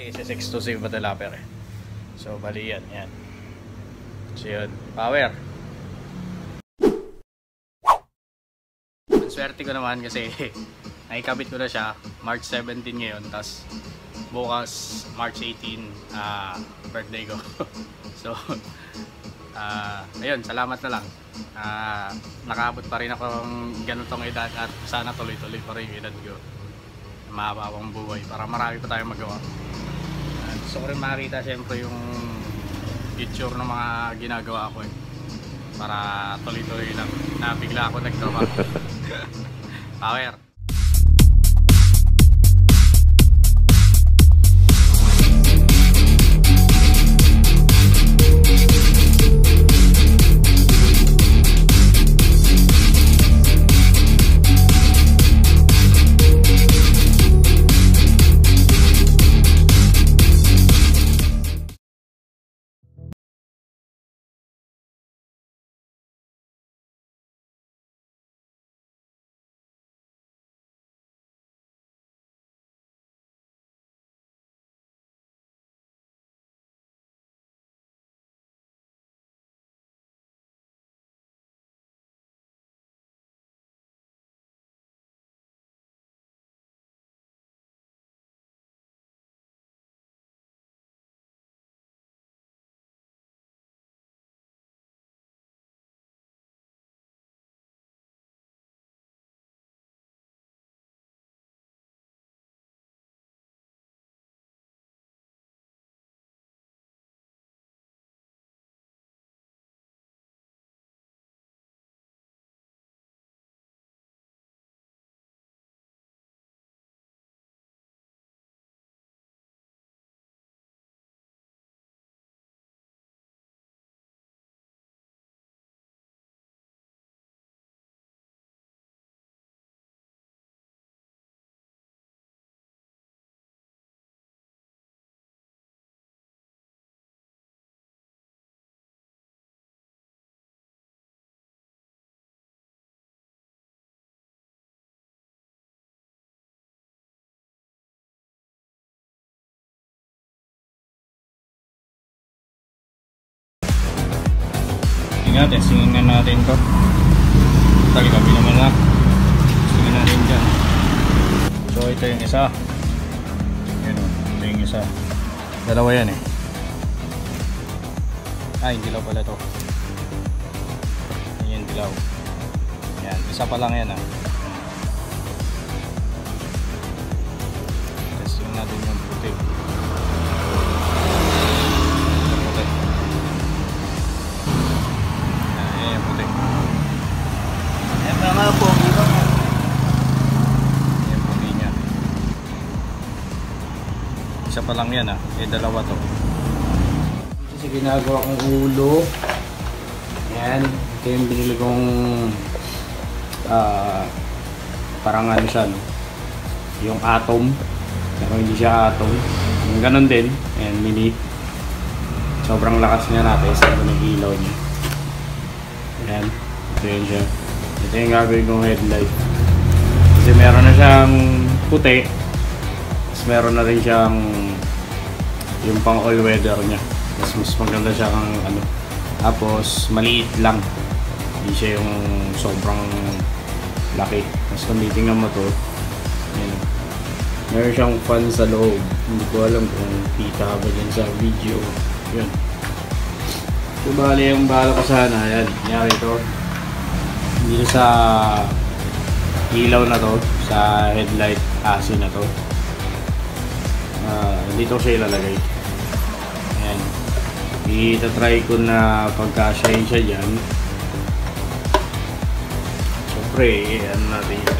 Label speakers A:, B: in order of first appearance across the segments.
A: Kasi exclusive ba developer eh. So bali yan, yan. So yun, power. Ang swerte ko naman kasi naikabit ko na siya March 17 ngayon, tas bukas March 18 birthday ko. So ayun, salamat na lang. Nakaabot pa rin akong ganitong edad at sana tuloy-tuloy pa rin yung edad ko. Mahabang buhay para marami pa tayong magawa. Gusto ko rin makita syempre yung future ng mga ginagawa ko eh. Para tuloy-tuloy lang na bigla ako nagtrabaho. Power. Testingin na natin to. Tabi naman na. Testingin natin dyan. So ito yung isa. Yan o. Ito yung isa. Dalawa yan eh. Yung dilaw pala to. Yan yung dilaw. Yan. Isa pa lang yan ah. Testingin natin yung puti. Isa pa lang yan ah, dalawa to. Kasi ginagawa kong ulo. Yan, ito yung binili kong parang ano siya no? Yung atom. Pero hindi siya atom. Yung ganun din, ayan, mini. Sobrang lakas niya natin sa ng ilaw niya. Ayan, ito yun siya. Ito yung gagawin kong headlight. Kasi meron na siyang puti. Meron na rin siyang yung pang all weather niya. Mas maganda siya kang ano. Tapos maliit lang. Hindi siya yung sobrang laki. Tapos kung titingnan mo to, yun. Meron siyang fan sa loob. Hindi ko alam kung kita ba dyan sa video. Yun. So bali yung bala ko sana. Yan. Nangyari ito. Dito sa ilaw na to. Sa headlight asin na to. Dito ko siya ilalagay. Ayan. Itatry ko na pagka-shine siya dyan. Siyempre, ano natin yun.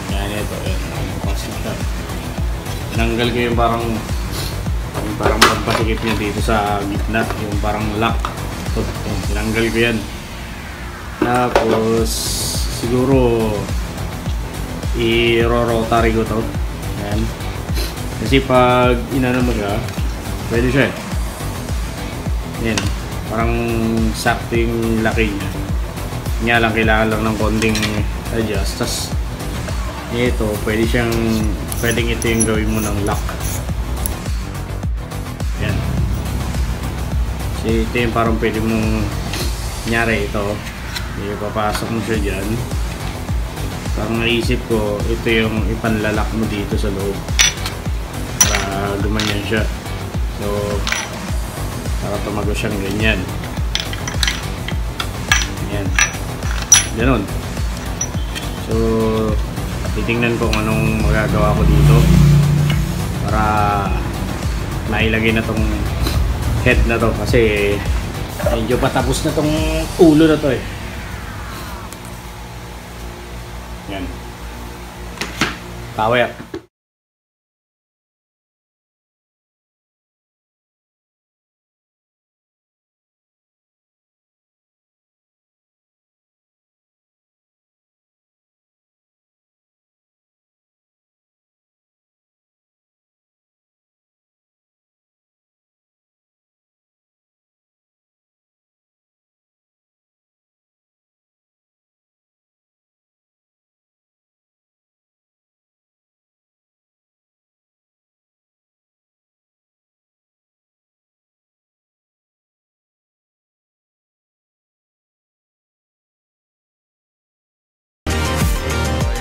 A: Ayan, ito. Ayan, kasi siya. Tinanggal ko yung parang magpasikip niya dito sa gitna. Yung parang lock. Ito, tinanggal ko yan. Tapos, siguro, i-rotary ko to. Ayan. Kasi pag inano mo siya, pwede siya eh. Yan, parang sakto yung laki niya. Nga lang, kailangan lang ng konting adjust. Tapos ito, pwedeng ito yung gawin mo ng lock. Kasi ito yung parang pwede mong nyari ito. Ipapasok mo siya dyan. Parang naisip ko, ito yung ipanlalak mo dito sa loob. Para gumanyan siya. So, para tumago siyang ganyan. Ayan. Ganon. So, titingnan ko kung anong magagawa ko dito. Para mailagay na tong head na to. Kasi medyo patapos na tong ulo na to eh. Yan. Power.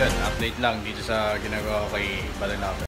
A: Update lang dito sa ginagawa ko kay Balinaka.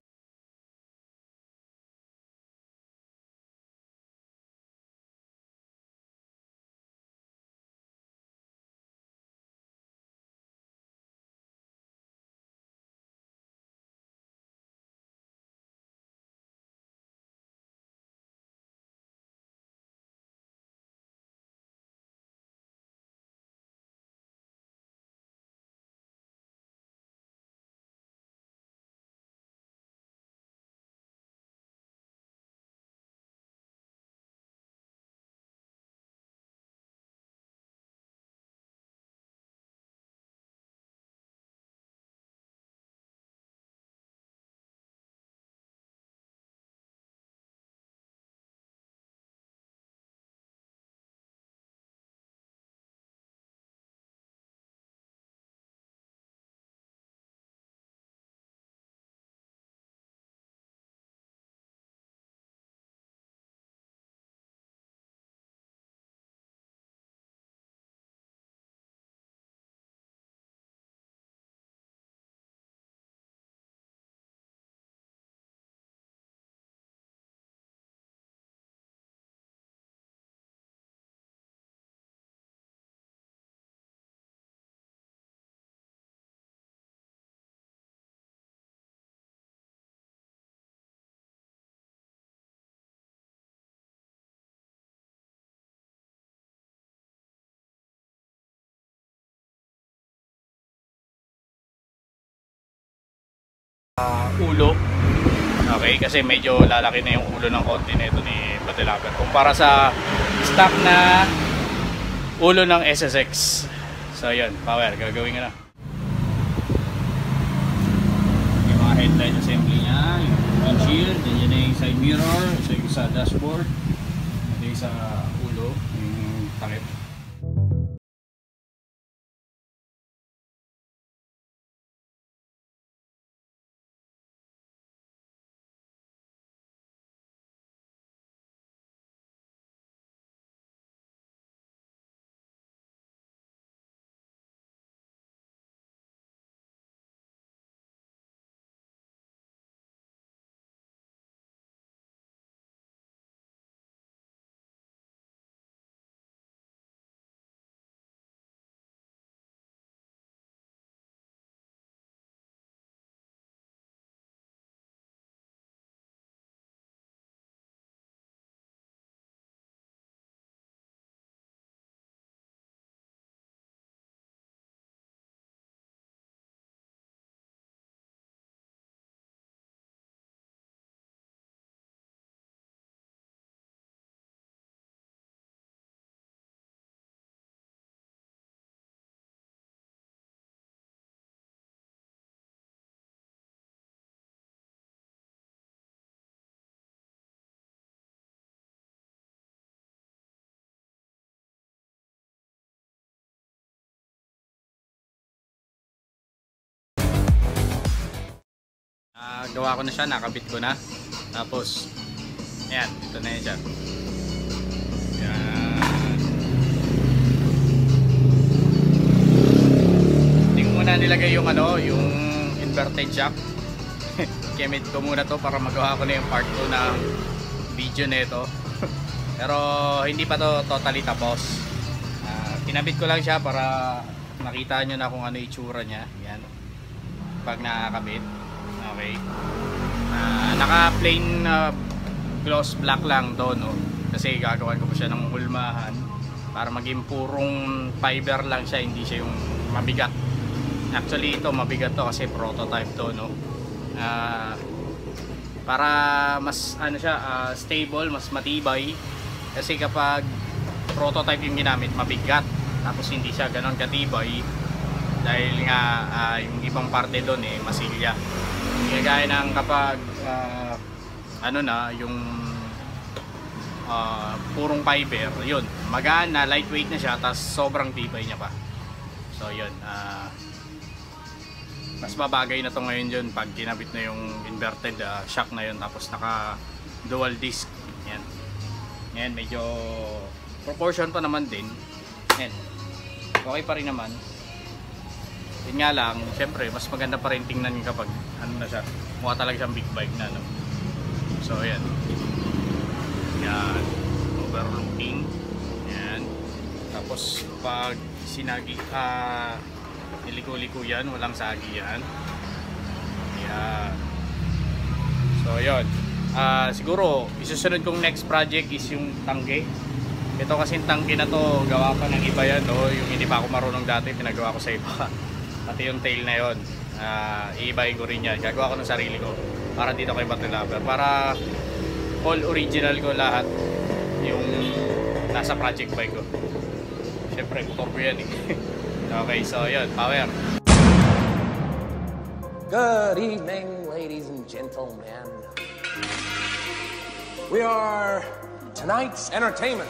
A: Ulo. Okay, kasi medyo lalaki na yung ulo ng konti nito ni Batilacan kumpara sa stock na ulo ng SSX. So yun, power, gagawin nga na. Yung mga headlight assembly niya, yung windshield, yan yung side mirror, yung sa dashboard, yung sa ulo, yung takip. Gawa ko na siya, nakabit ko na. Tapos, ayan, ito na yan siya. Ayan. na nilagay yung ano, yung inverted shock. Gamit ko muna to para magawa ko na yung part 2 ng video nito. Pero hindi pa to totally tapos. Kinabit ko lang siya para makita nyo na kung ano itsura niya. Yan. Pag nakakabit. Okay. Naka plain gloss black lang to, no? Kasi gagawan ko pa siya ng hulmahan para maging purong fiber lang siya, hindi siya yung mabigat. Actually ito mabigat to kasi prototype to, no? Para mas ano siya, stable, mas matibay. Kasi kapag prototype yung ginamit, mabigat, tapos hindi siya ganon katibay dahil nga yung ibang parte doon masilya. Kagaya ng kapag ano na yung purong fiber, yun, magaan na, lightweight na siya, tapos sobrang tibay niya pa. So yun, mas mabagay na to ngayon yun pag kinabit na yung inverted shock na yun, tapos naka dual disc. Yan. Yan, medyo proportion pa naman din. Yan. Okay pa rin naman. Yun nga lang, syempre mas maganda pa rin tingnan kapag ano na siya, mukha talaga siyang big bike na, no? So yan. Yan, overlooking. Yan. Tapos pag sinagi, niliko-liko yan, walang sagi yan. Yan. So yun. Siguro isusunod kong next project is yung tangke. Ito kasing tangke na to, gawa pa ng iba yan, no? Yung hindi pa ako marunong dati, pinagawa ko sa iba. Pati yung tail na yun, iibahin ko rin yan. Gagawa ko ng sarili ko para dito kay Battle Lover, para all original ko lahat yung nasa project bike ko. Siyempre motor ko yan Okay, so yun, power.
B: Good evening, ladies and gentlemen. We are tonight's entertainment.